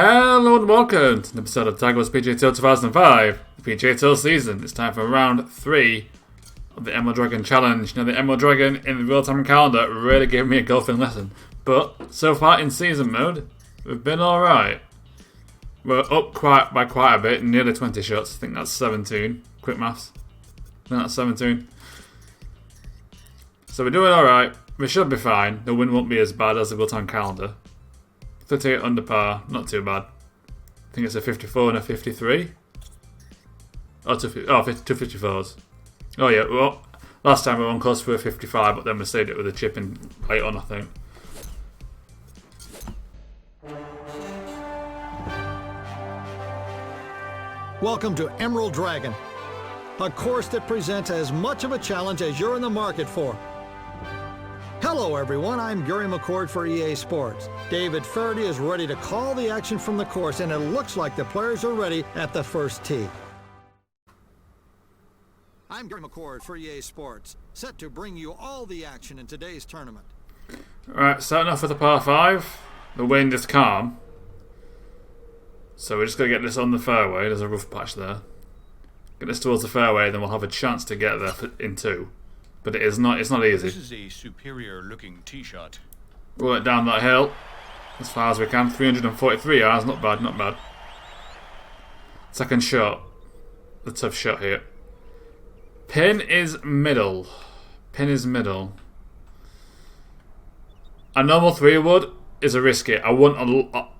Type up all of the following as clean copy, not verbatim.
Hello and welcome to an episode of Tiger's PGA Tour 2005, the PGA Tour season. It's time for round 3 of the Emerald Dragon Challenge. Now, the Emerald Dragon in the real-time calendar really gave me a golfing lesson, but so far in season mode, we've been alright. We're up by quite a bit, nearly 20 shots. I think that's 17. Quick maths. I think that's 17. So we're doing alright. We should be fine. The wind won't be as bad as the real-time calendar. 38 under par, not too bad. I think it's a 54 and a 53. Oh, 254s. Oh yeah, well, last time we were on close for a 55, but then we saved it with a chip in late on, I think. Welcome to Emerald Dragon, a course that presents as much of a challenge as you're in the market for. Hello everyone, I'm Gary McCord for EA Sports. David Faraday is ready to call the action from the course, and it looks like the players are ready at the first tee. I'm Gary McCord for EA Sports, set to bring you all the action in today's tournament. Alright, starting off with a par 5. The wind is calm. So we're just going to get this on the fairway. There's a rough patch there. Get this towards the fairway, then we'll have a chance to get there in 2. But it's not easy. This is a superior looking tee shot. Roll it down that hill as far as we can. 343 yards, not bad, not bad. Second shot. The tough shot here. Pin is middle. Pin is middle. A normal 3-wood is a risky. I want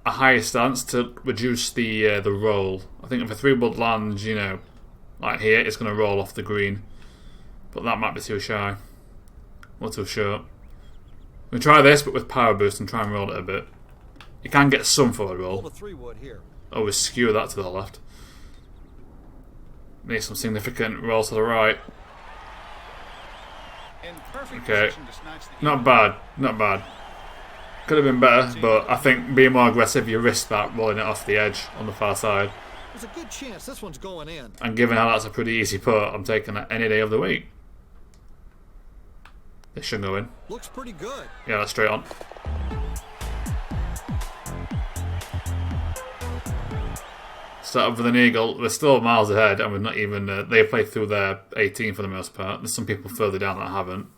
a higher stance to reduce the roll. I think if a 3-wood lands, you know, like here, it's going to roll off the green. But that might be too shy. Or too short. We'll try this, but with power boost and try and roll it a bit. You can get some forward roll. Oh, we skew that to the left. Need some significant roll to the right. Okay. Not bad, not bad. Could have been better, but I think being more aggressive, you risk that rolling it off the edge on the far side. There's a good chance this one's going in. And given how that's a pretty easy putt, I'm taking that any day of the week. This should go in. Looks pretty good. Yeah, that's straight on. Start off with an eagle. We're still miles ahead, and we're not even. They played through their 18 for the most part. There's some people further down that haven't.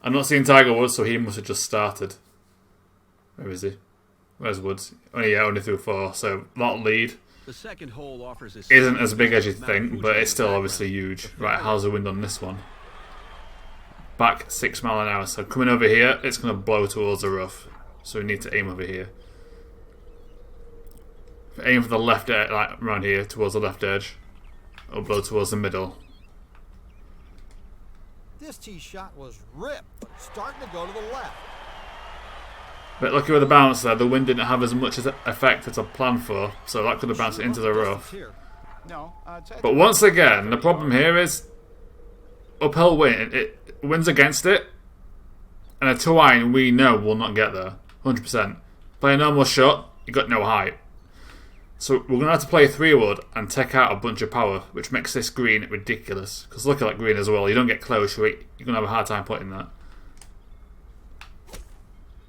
I'm not seeing Tiger Woods, so he must have just started. Where is he? Where's Woods? Only through 4. So that lead The second hole offers isn't as big as you think, but it's still obviously huge. Right, how's the wind on this one? Back 6 miles an hour. So coming over here, it's going to blow towards the rough. So we need to aim over here. Aim for the left edge, like around here, towards the left edge. It'll blow towards the middle. This tee shot was ripped, starting to go to the left. But lucky with the bounce there, the wind didn't have as much effect as I planned for, so that could have bounced it into the rough. But once again, the problem here is uphill wind. It winds against it, and a 2-iron we know will not get there, 100%. Play a normal shot, you got no height. So we're going to have to play a 3-wood and take out a bunch of power, which makes this green ridiculous. Because look at that green as well, you don't get close, you're going to have a hard time putting that.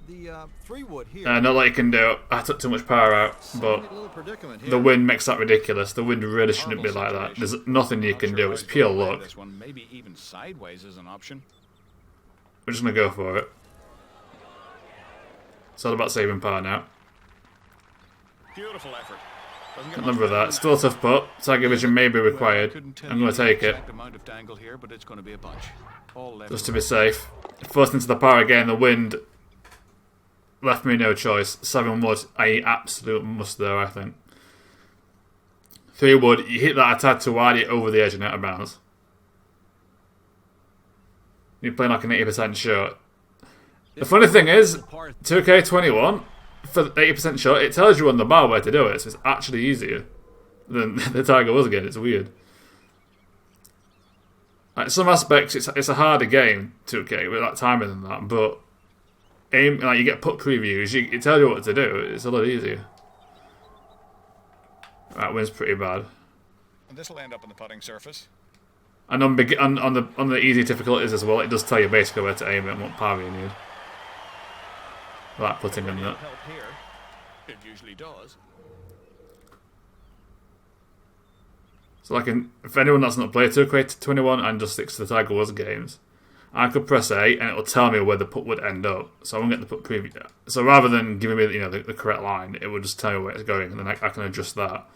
The 3-wood here. Not like you can do. I took too much power out, but the wind makes that ridiculous. The wind really shouldn't be like that. There's nothing you can do. It's pure luck. Maybe even sideways is an option. We're just going to go for it. It's all about saving power now. Beautiful effort. Can't remember that. Still a tough putt. Tiger vision may be required. I'm going to take it. Just to be safe. Forced into the power again. The wind left me no choice. 7-wood, an absolute must there, I think. 3-wood, you hit that a tad too hard, you're over the edge and out of bounds. You're playing like an 80% shot. The funny thing is, 2K21, for the 80% shot, it tells you on the bar where to do it, so it's actually easier than the Tiger Woods again. It's weird. Like, some aspects, it's a harder game, 2K, with that timing and that, but aim, like, you get putt previews, it tells you what to do. It's a lot easier. That wind's pretty bad. And this will end up on the putting surface. And on the easy difficulties as well, it does tell you basically where to aim it and what power you need. I like putting in that. usually does. So like, if anyone that's not played 2K21 and just sticks to the Tiger Woods games, I could press A and it'll tell me where the putt would end up. So I won't get the putt preview. So rather than giving me the correct line, it will just tell me where it's going, and then I can adjust that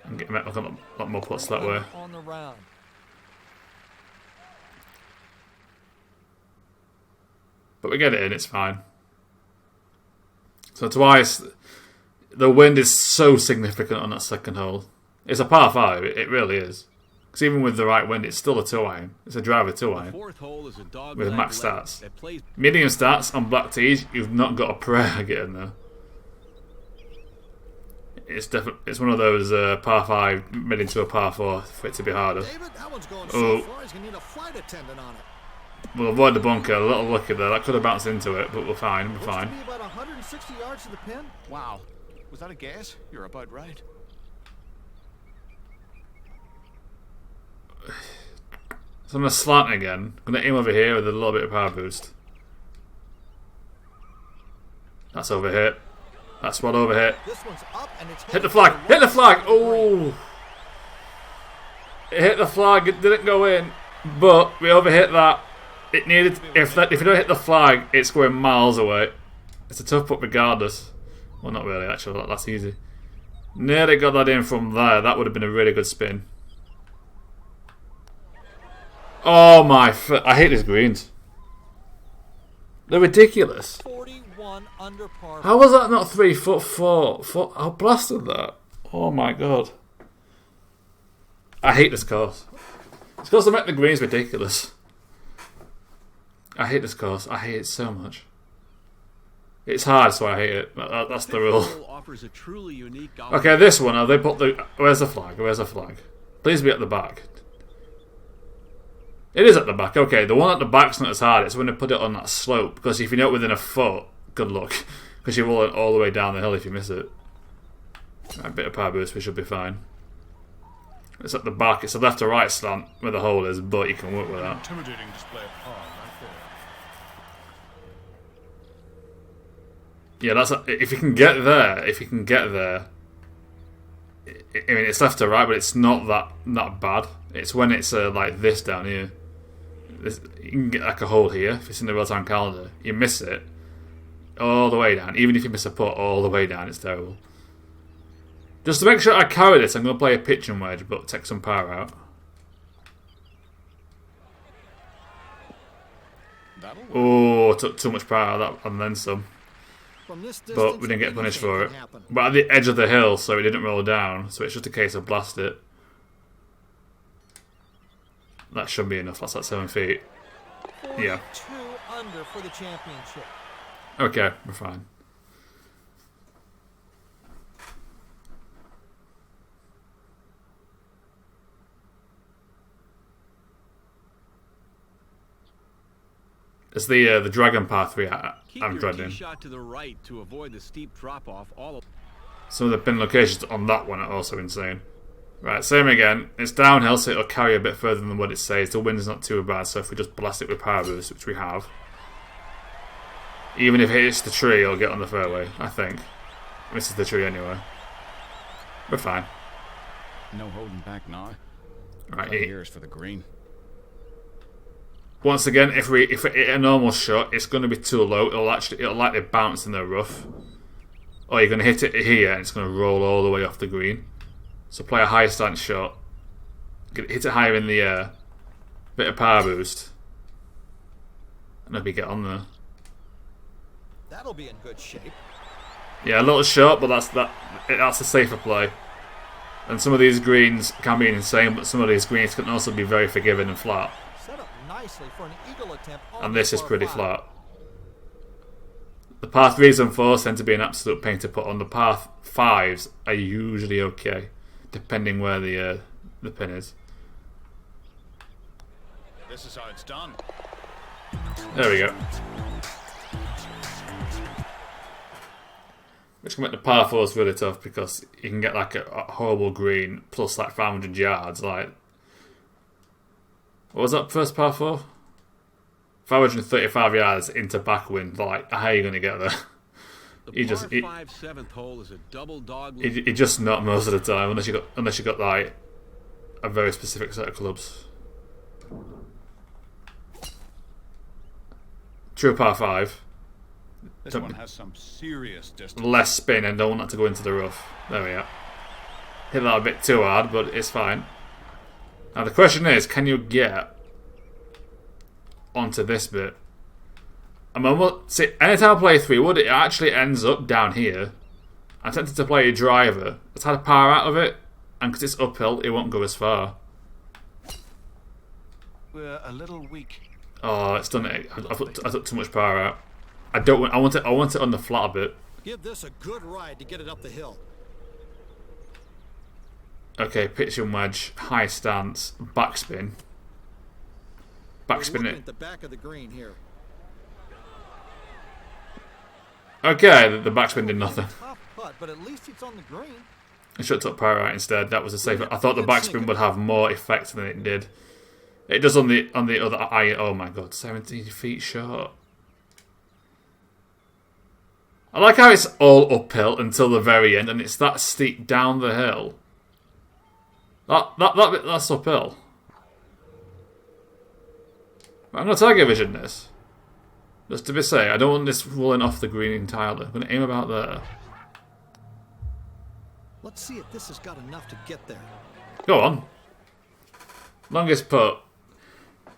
and get a lot more putts that way. On the round. But we get it in, it's fine. So twice, the wind is so significant on that second hole. It's a par 5, it really is. Because even with the right wind, it's still a 2-iron. It's a driver 2-iron. With max stats. Medium stats on black tees, you've not got a prayer getting there. It's one of those par 5 made into a par 4 for it to be harder. David, that one's going so far, he's going to need a flight attendant on it. We'll avoid the bunker. A little lucky there. That could have bounced into it, but we're fine. We're fine. Looks to be about 160 yards to the pin. Wow. Was that a guess? You're about right. So I'm going to slant again. I'm going to aim over here with a little bit of power boost. That's over here. That's one over here. This one's up and it's Hit the flag! Hit the flag! Oh! It hit the flag. It didn't go in, but we overhit that. It needed. If you don't hit the flag, it's going miles away. It's a tough putt regardless. Well, not really. Actually, that's easy. Nearly got that in from there. That would have been a really good spin. Oh my! I hate these greens. They're ridiculous. 41 under par. How was that not 3 foot 4? I blasted that. Oh my god. I hate this course. It's because they make the greens ridiculous. I hate this course. I hate it so much. It's hard, so I hate it. That's the rule. Okay, this one. They put the. Where's the flag? Where's the flag? Please be at the back. It is at the back. Okay, the one at the back's not as hard. It's when they put it on that slope. Because if you're not within a foot, good luck. Because you're rolling all the way down the hill if you miss it. A bit of power boost, we should be fine. It's at the back. It's a left to right slant where the hole is, but you can work with that. Intimidating display of power right there. Yeah, that's if you can get there. If you can get there. I mean, it's left to right, but it's not that bad. It's when it's like this down here. You can get like a hole here. If it's in the real-time calendar, you miss it all the way down. Even if you miss a putt all the way down, it's terrible. Just to make sure I carry this, I'm going to play a pitching wedge, but take some power out. Oh, took too much power out of that and then some. From this distance, But we didn't get punished for it. But at the edge of the hill, so it didn't roll down. So it's just a case of blast it. That should be enough. That's like 7 feet. Yeah. 42 under for the championship. Okay, we're fine. It's the Dragon Par 3 I'm dreading. Shot to the right to avoid the steep drop off. Some of the pin locations on that one are also insane. Right, same again. It's downhill, so it'll carry a bit further than what it says. The wind's not too bad, so if we just blast it with power boost, which we have, even if it hits the tree, it'll get on the fairway, I think. Misses the tree anyway. We're fine. No holding back now. Right, Here's for the green. Once again, if we hit a normal shot, it's going to be too low. It'll likely bounce in the rough. Or you're going to hit it here, and it's going to roll all the way off the green. So play a high stance shot. Hit it higher in the air. Bit of power boost. And maybe get on there. That'll be in good shape. Yeah, a little short, but that's a safer play. And some of these greens can be insane, but some of these greens can also be very forgiving and flat. Set up nicely for an eagle attempt. And this is pretty flat. The par 3s and 4s tend to be an absolute pain to put on. The par 5s are usually okay, depending where the pin is. This is how it's done. There we go. Which can make the par 4s really tough because you can get like a horrible green plus like 500 yards. Like, what was that first par 4? 535 yards into backwind. Like, how are you going to get there? He just The par 5 7th hole is a double dog. he just not most of the time unless you got like a very specific set of clubs. True par 5. This one has some serious distance. Less spin and don't want that to go into the rough. There we are. Hit that a bit too hard, but it's fine. Now the question is, can you get onto this bit? See, anytime I play 3-wood, it actually ends up down here. I'm tempted to play a driver. It's had a par out of it, and because it's uphill, it won't go as far. We're a little weak. Oh, it's done it. I took too much power out. I don't want. I want it on the flat a bit. Give this a good ride to get it up the hill. Okay, pitch and wedge, high stance, backspin. Backspin it. At the back of the green here. Okay, the backspin did nothing. Tough putt, but at least it's on the green. I should have took power out instead. That was a safer. I thought the backspin would have more effect than it did. It does on the other eye. Oh my god, 17 feet short. I like how it's all uphill until the very end, and it's that steep down the hill. That's uphill. But I'm gonna target vision this. Just to be safe, I don't want this rolling off the green entirely. I'm gonna aim about there. Let's see if this has got enough to get there. Go on. Longest putt.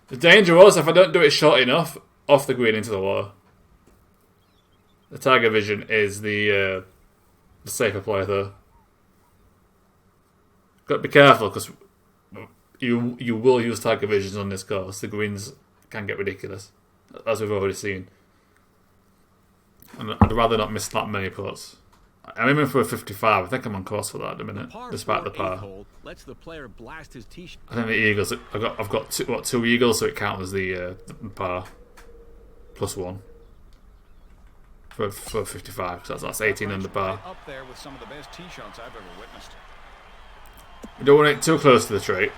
The danger was if I don't do it short enough, off the green into the water. The Tiger Vision is the safer play though. Got to be careful because you will use Tiger Visions on this course. The greens can get ridiculous, as we've already seen. And I'd rather not miss that many putts. I'm aiming for a 55. I think I'm on course for that at the minute, despite the par. Lets the player blast his tee. I think the eagles. I've got two eagles, so it counts as the par plus one for 55. So that's 18 under par. Up there with some of the best tee shots I've ever witnessed. We don't want it too close to the tree.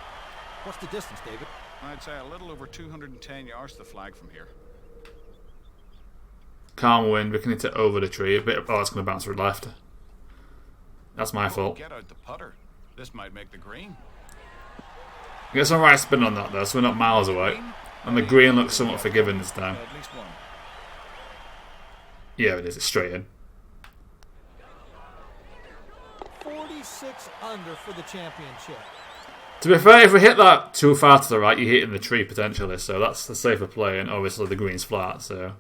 What's the distance, David? I'd say a little over 210 yards to the flag from here. Calm wind. We can hit it over the tree. A bit. Oh, it's going to bounce to the left. That's my fault. Get out the putter. This might make the green. Get some right spin on that though, so we're not miles away. And the green looks somewhat forgiving this time. At least one. Yeah, it is. It's straight in. 46 under for the championship. To be fair, if we hit that too far to the right, you're hitting the tree potentially, so that's the safer play, and obviously the green's flat, so...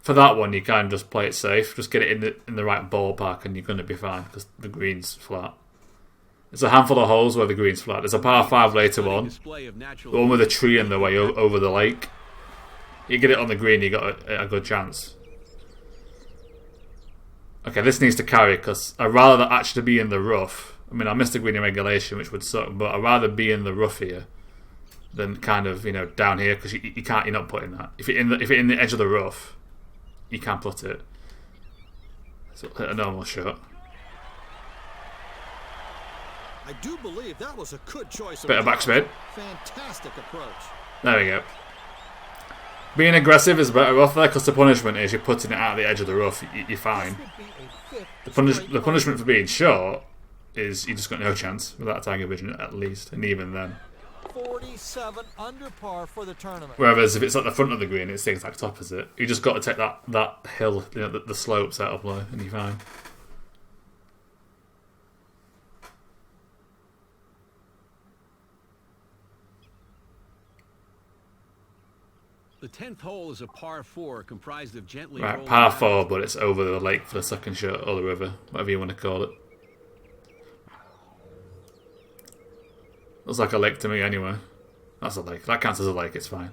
For that one, you can just play it safe, just get it in the right ballpark and you're going to be fine, because the green's flat. There's a handful of holes where the green's flat. There's a par 5 later one, the one with a tree in the way over the lake. You get it on the green, you got a good chance. Okay, this needs to carry, because I'd rather actually be in the rough. I mean, I missed the green in regulation, which would suck, but I'd rather be in the rough here than kind of, down here, because you can't, you're not putting that. If you're in the edge of the rough, you can put it. So hit a normal shot. I do believe that was a good choice. Bit of backspin. Fantastic approach. There we go. Being aggressive is better off there because the punishment is you're putting it out of the edge of the rough. You're fine. The punishment for being short is you just got no chance with that Tiger Vision at least, and even then. 47 under par for the tournament. Whereas if it's at the front of the green, it's the exact opposite. You just got to take that hill, the slopes out of play, and you're fine. The 10th hole is a par 4 comprised of gently Right, par 4, but it's over the lake for the second shot, or the river, whatever you want to call it. Looks like a lake to me anyway. That's a lake. That counts as a lake, it's fine.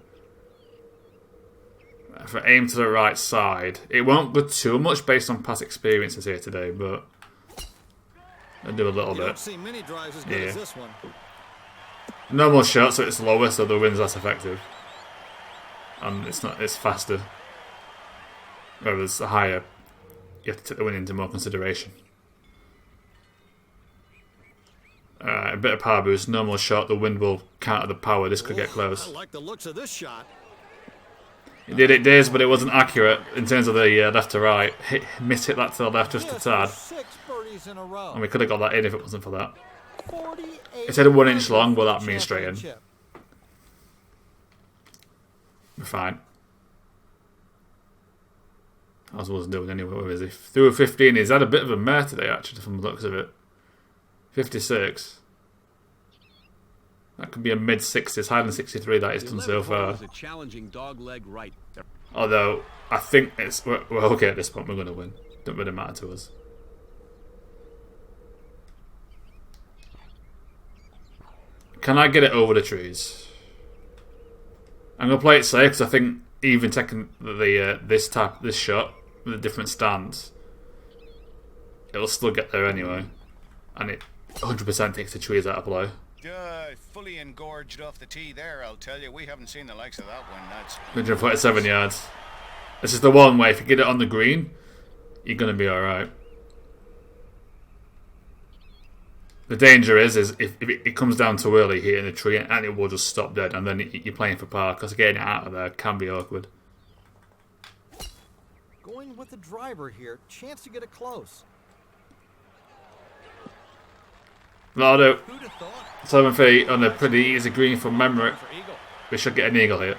If I aim to the right side, it won't go too much based on past experiences here today, but I'll do a little bit. Don't see many drives as good as this one. Normal shot, so it's lower, so the wind's less effective. And it's faster. Whereas the higher, you have to take the wind into more consideration. A bit of power boost, normal shot, the wind will counter the power, this could get close. I like the looks of this shot. He did it days, but it wasn't accurate in terms of the left to right. Missed hit that to the left just a tad. 6 birdies in a row. And we could have got that in if it wasn't for that. 48 It said 1 inch long, but that means straight in. championship. We're fine. I wasn't doing anyway, where is he? Through a 15, he's had a bit of a mare today, actually, from the looks of it. 56. That could be a mid-60s, higher than 63 that he's done so far. A challenging dog leg right. Although, I think we're okay at this point, we're going to win. Don't really matter to us. Can I get it over the trees? I'm going to play it safe, because I think even taking this shot with a different stance, it'll still get there anyway. And it 100% takes the trees out of play. Fully engorged off the tee there, I'll tell you. We haven't seen the likes of that one. That's 147 yards. This is the one way if you get it on the green, you're going to be alright. The danger is if it comes down too early here in the tree, and it will just stop dead, and then you're playing for par, because getting it out of there can be awkward. Going with the driver here, chance to get it close. That'll do. Who'd have thought? 7 feet on a pretty easy green from memory. We should get an eagle here.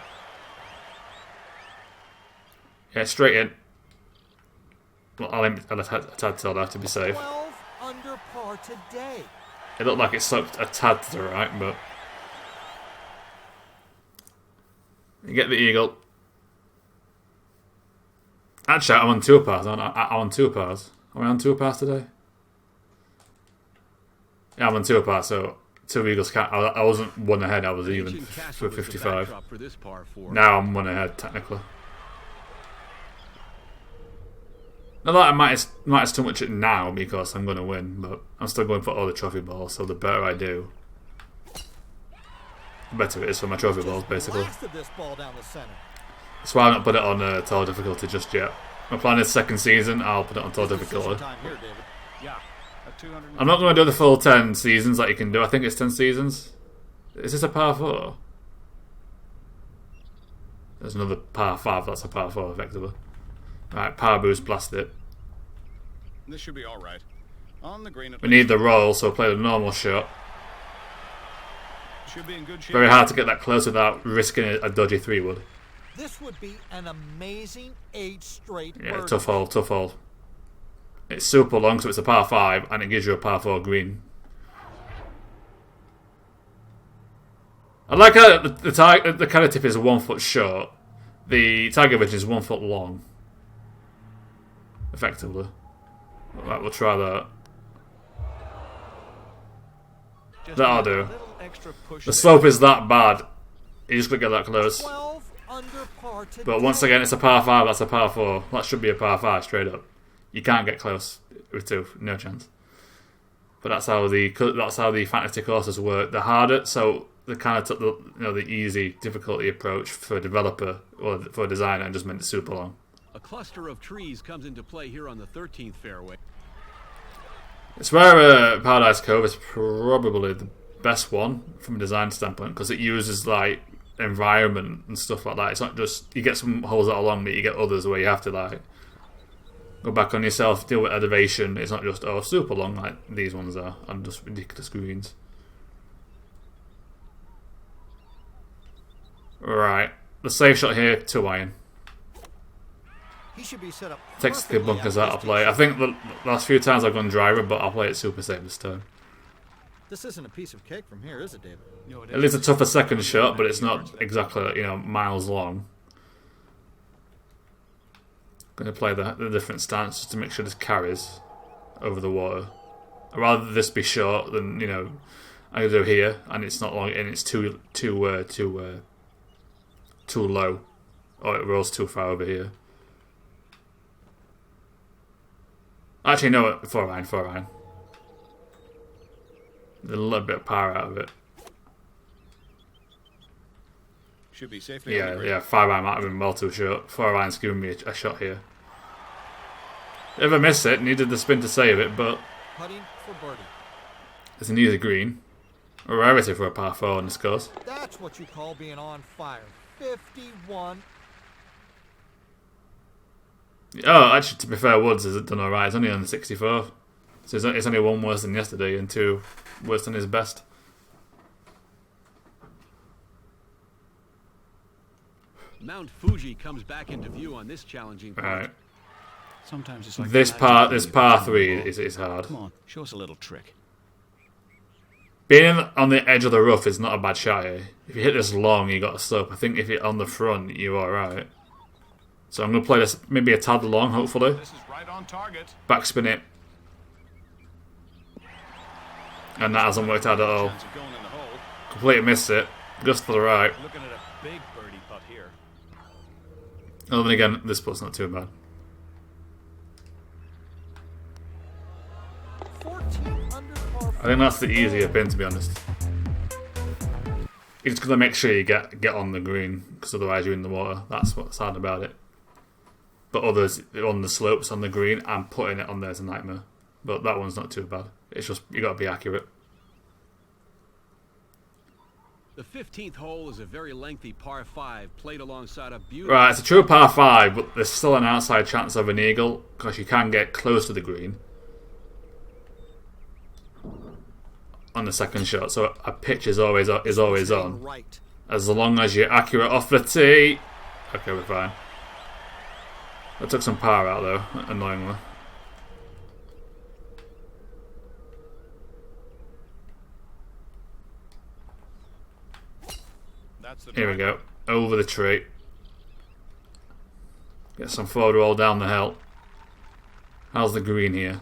Yeah, straight in. Well, I'll aim a tad to that to be safe. 12 under par today. It looked like it sucked a tad to the right, but you get the eagle. Actually, I'm on 2 pars, aren't I? I'm on 2 pars. Are we on 2 pars today? Yeah, I'm on 2 pars, so 2 eagles can't. I wasn't 1 ahead, I was even for 55. Now I'm 1 ahead, technically. Not that I might too much it now because I'm going to win, but I'm still going for all the trophy balls, so the better I do, the better it is for my trophy balls, basically. This ball down the center. That's why I've not put it on total difficulty just yet. My plan is second season, I'll put it on total difficulty. I'm not going to do the full 10 seasons like you can do. I think it's 10 seasons. Is this a par 4? There's another par 5, that's a par 4 effectively. Right, power boost, blast it. This should be all right. On the green. We need the roll, so play the normal shot. Should be in good shape. Very hard to get that close without risking a dodgy 3-wood. This would be an amazing 8 straight. Yeah, tough hole, tough hole. It's super long, so it's a par 5, and it gives you a par 4 green. I like how the caddy tip is 1 foot short. The tiger wedge is 1 foot long. Effectively. Right, we'll try that. That'll do. The slope is that bad. You just gotta get that close. But once again, it's a par 5, that's a par 4. That should be a par 5 straight up. You can't get close with 2, no chance. But that's how the fantasy courses work. They're harder, so they kind of took the easy difficulty approach for a developer or for a designer and just made it super long. A cluster of trees comes into play here on the 13th fairway. It's where Paradise Cove is probably the best one from a design standpoint because it uses like environment and stuff like that. It's not just you get some holes that are long, but you get others where you have to like go back on yourself, deal with elevation. It's not just super long like these ones are and just ridiculous greens. Right, the safe shot here, 2 iron. He should be set up. Takes the bunkers out of play. I think the last few times I've gone driver, but I'll play it super safe this time. This isn't a piece of cake from here, is it, David? No, it It is a tougher second shot, but it's not exactly miles long. Going to play the different stance just to make sure this carries over the water. I'd rather this be short than I could do here, and it's not long, and it's too low, or it rolls too far over here. Actually, no, 4 iron. There's a little bit of power out of it. Should be safely. Yeah, 5 iron might have been well too short. 4 iron's giving me a shot here. If I miss it, needed the spin to save it, but Putting for birdie. it's an easy green. A rarity for a par 4 in this course. That's what you call being on fire. 51. Oh, actually, to be fair, Woods has done alright. It's only on the 64. So it's only one worse than yesterday and two worse than his best. Mount Fuji comes back into view on this challenging part. Alright. Sometimes it's like This par 3 is hard. Come on, show us a little trick. Being on the edge of the rough is not a bad shot here. If you hit this long, you got a slope. I think if you're on the front, you're alright. So I'm going to play this maybe a tad long, hopefully. This is right on target. Backspin it. And that hasn't worked out at all. Chance of going in the hole. Completely missed it. Just to the right. Looking at a big birdie putt here. Oh, then again, this putt's not too bad. 14 under par I think that's the easier pin, to be honest. You're just going to make sure you get on the green, because otherwise you're in the water. That's what's hard about it. But others, on the slopes on the green, and putting it on there is a nightmare. But that one's not too bad. It's just, you got to be accurate. The 15th hole is a very lengthy par 5 played alongside a beautiful... Right, it's a true par 5, but there's still an outside chance of an eagle, because you can get close to the green on the second shot. So a pitch is always on. right. As long as you're accurate off the tee. Okay, we're fine. I took some power out though, annoyingly. That's the Here we driver. go. Over the tree. Get some forward roll down the hill. How's the green here?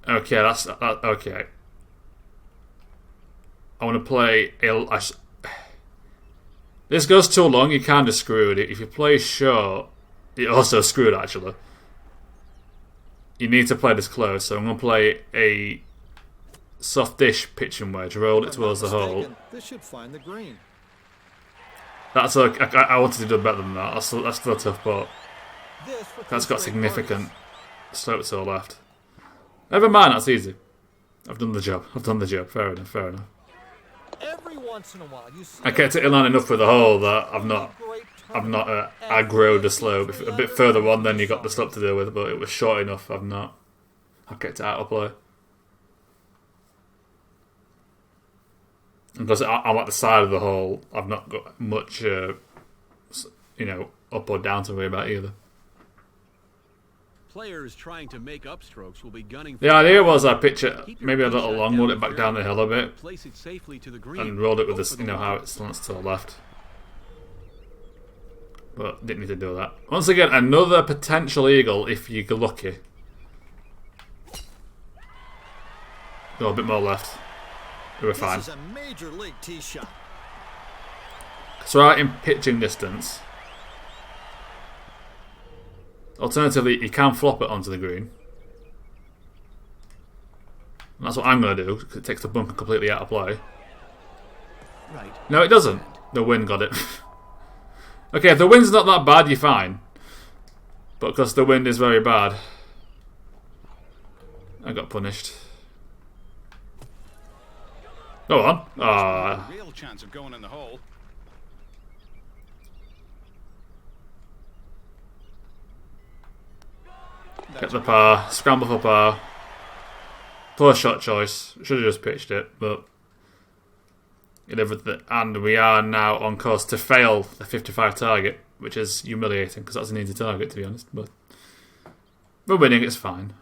Okay, that's okay. I want to play. This goes too long. You kind of screwed it. If you play short, you're also screwed. Actually, you need to play this close. So I'm going to play a soft-ish pitching wedge. Roll it towards the hole. This should find the green. That's okay. I wanted to do better than that. That's still a tough putt. This for That's two got straight significant birdies. slope to the left. Never mind, that's easy. I've done the job. Fair enough. Every once in a while, you see I kept it in line enough with the hole that I've not great aggroed the slope. If a bit further on, then you got the slope to deal with, but it was short enough. I kept it out of play. Because I'm at the side of the hole, I've not got much, up or down to worry about either. Players trying to make upstrokes will be gunning for... The idea was I pitch it Keep your maybe a pitch little shot long, down roll it the back fairway, down the hill a bit, place it safely to the green. and rolled it with Go this, for the how line. it slants to the left. But didn't need to do that. Once again, another potential eagle if you get lucky. Go a bit more left. We were fine. This is a major league tee shot. So right in pitching distance. Alternatively, you can flop it onto the green. And that's what I'm going to do, because it takes the bunker completely out of play. Right. No, it doesn't. The wind got it. Okay, if the wind's not that bad, you're fine. But because the wind is very bad, I got punished. Go on. Ah, Real chance of going in the hole. get the par, scramble for par. Poor shot choice. Should have just pitched it, but and we are now on course to fail the 55 target, which is humiliating because that's an easy target to be honest. But we're winning. It's fine.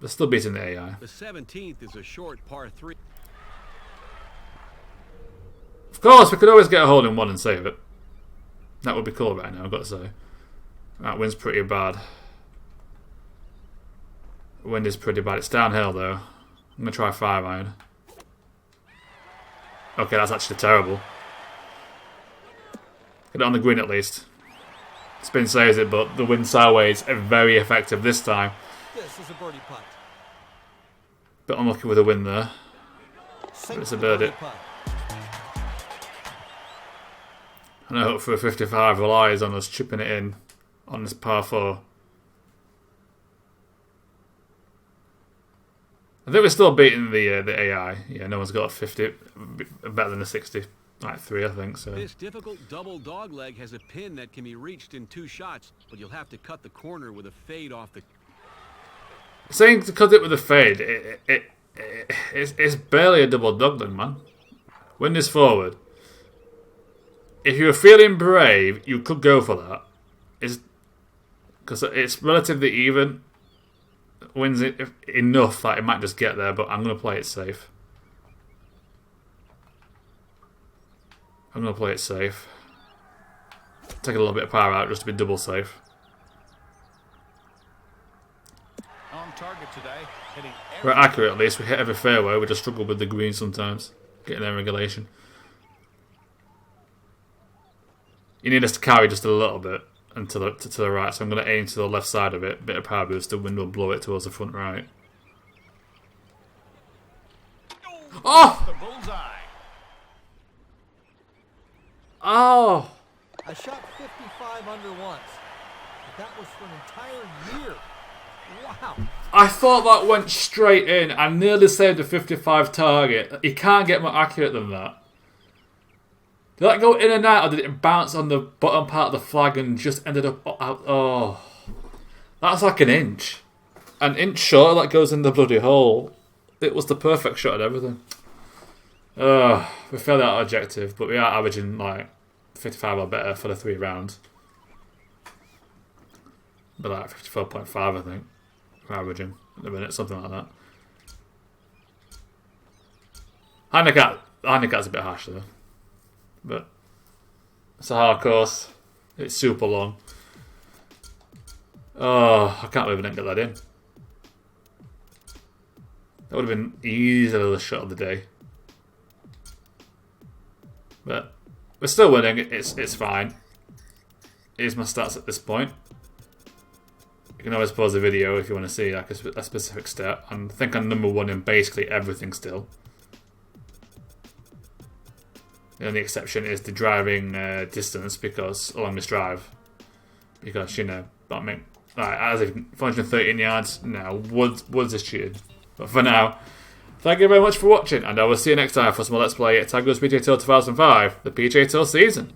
We're still beating the AI. The 17th is a short par 3. Of course, we could always get a hole in one and save it. That would be cool right now, I've got to say. That wind's pretty bad. The wind is pretty bad. It's downhill though. I'm going to try 5-iron. Okay, that's actually terrible. Get it on the green at least. Spin saves it, but the wind sideways are very effective this time. This is a birdie putt. Bit unlucky with the wind there. Sink It's a the birdie. putt. And I hope for a 55 relies on us chipping it in on this par 4. I think we're still beating the AI. Yeah, no one's got a 50 better than a 60 Like 3, I think, so. This difficult double dogleg has a pin that can be reached in 2 shots, but you'll have to cut the corner with a fade off the... Saying to cut it with a fade, it's barely a double dogleg, man. Wind is forward. If you were feeling brave, you could go for that. Because it's relatively even. Wind's enough that it might just get there, but I'm going to play it safe. Take a little bit of power out just to be double safe. On target today, hitting We're accurate at least. We hit every fairway. We just struggle with the green sometimes. Getting there in regulation. You need us to carry just a little bit and to the right. So I'm going to aim to the left side of it. Bit of power boost. The wind will blow it towards the front right. Oh! the bullseye. Oh! I shot 55 under once. But that was for an entire year. Wow. I thought that went straight in. I nearly saved a 55 target. You can't get more accurate than that. Did that go in and out, or did it bounce on the bottom part of the flag and just ended up out? Oh. That's like an inch. An inch short that goes in the bloody hole. It was the perfect shot and everything. We failed our objective, but we are averaging like 55 or better for the 3 rounds. But like 54.5, I think. We're averaging at the minute, something like that. Handicap's a bit harsh though. But it's a hard course. It's super long. Oh, I can't believe I didn't get that in. That would have been easily the shot of the day. But we're still winning. It's fine. Here's my stats at this point. You can always pause the video if you want to see like a specific stat. I think I'm number 1 in basically everything still. The only exception is the driving distance along this drive. Because, you know, I mean, like, as if 413 yards, no, Woods is cheated. But for now, thank you very much for watching, and I will see you next time for some more Let's Play Tiger Woods PGA Tour 2005, the PGA Tour season.